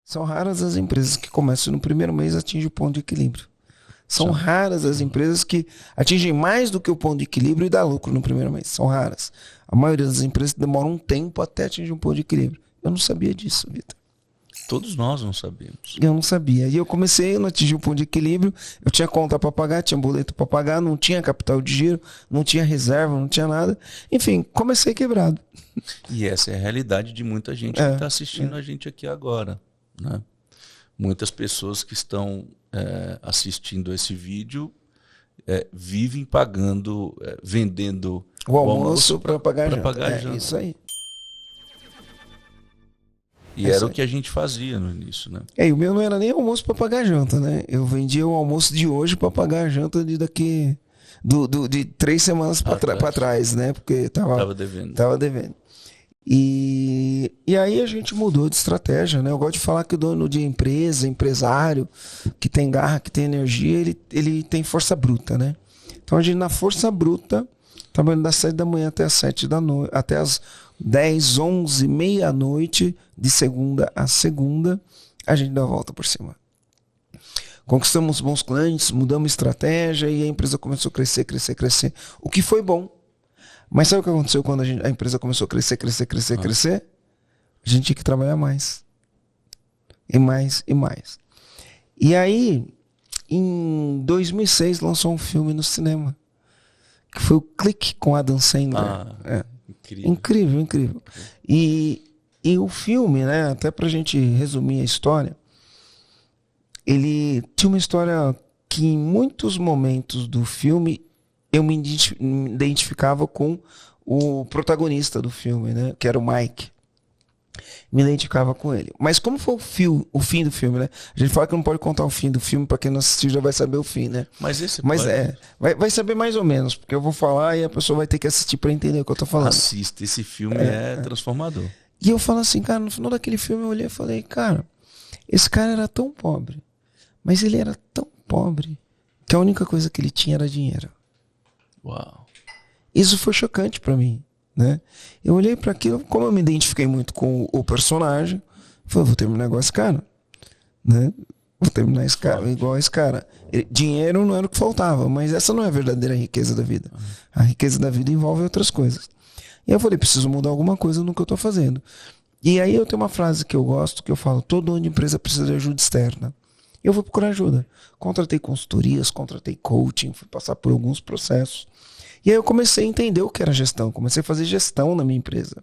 São raras as empresas que começam no primeiro mês a atingir o ponto de equilíbrio. São raras as empresas que atingem mais do que o ponto de equilíbrio e dá lucro no primeiro mês. São raras. A maioria das empresas demoram um tempo até atingir um ponto de equilíbrio. Eu não sabia disso, Vitor. Todos nós não sabíamos. Eu não sabia. E eu comecei, eu não atingi o ponto de equilíbrio. Eu tinha conta para pagar, tinha boleto para pagar, não tinha capital de giro, não tinha reserva, não tinha nada. Enfim, comecei quebrado. E essa é a realidade de muita gente que está assistindo a gente aqui agora, né? Muitas pessoas que estão assistindo esse vídeo vivem pagando, vendendo o almoço para pagar janta. Isso aí. E era o que a gente fazia no início, né? E o meu não era nem almoço para pagar janta, né? Eu vendia o almoço de hoje para pagar a janta de 3 semanas para trás, né? Porque tava devendo. E aí a gente mudou de estratégia, né? Eu gosto de falar que o dono de empresa, empresário, que tem garra, que tem energia, ele tem força bruta, né? Então a gente na força bruta, trabalhando das 7 da manhã até as 7 da noite, até as 10, 11, meia-noite, de segunda a segunda, a gente dá a volta por cima. Conquistamos bons clientes, mudamos estratégia e a empresa começou a crescer, o que foi bom. Mas sabe o que aconteceu quando a empresa começou a crescer? A gente tinha que trabalhar mais. E mais, e mais. E aí, em 2006, lançou um filme no cinema, que foi o Clique com Adam Sandler. Incrível. E o filme, né, até pra gente resumir a história, ele tinha uma história que em muitos momentos do filme eu me identificava com o protagonista do filme, né, que era o Mike. Me identificava com ele. Mas como foi o fim do filme, né? A gente fala que não pode contar o fim do filme, para quem não assistiu já vai saber o fim, né? Mas esse vai saber mais ou menos, porque eu vou falar e a pessoa vai ter que assistir para entender o que eu tô falando. Assista, esse filme é transformador. E eu falo assim, cara, no final daquele filme eu olhei e falei, cara, esse cara era tão pobre, mas ele era tão pobre que a única coisa que ele tinha era dinheiro. Uau. Isso foi chocante para mim, né? Eu olhei para aquilo, como eu me identifiquei muito com o personagem, falei, vou terminar igual esse cara, né? Vou terminar igual esse cara. Dinheiro não era o que faltava, mas essa não é a verdadeira riqueza da vida. A riqueza da vida envolve outras coisas. E eu falei, preciso mudar alguma coisa no que eu estou fazendo. E aí eu tenho uma frase que eu gosto, que eu falo, todo dono de empresa precisa de ajuda externa. Eu vou procurar ajuda. Contratei consultorias, contratei coaching, fui passar por alguns processos. E aí eu comecei a entender o que era gestão, comecei a fazer gestão na minha empresa.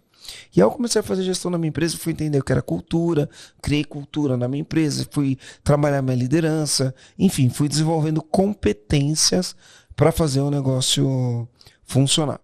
E aí eu comecei a fazer gestão na minha empresa, fui entender o que era cultura, criei cultura na minha empresa, fui trabalhar minha liderança, enfim, fui desenvolvendo competências para fazer o negócio funcionar.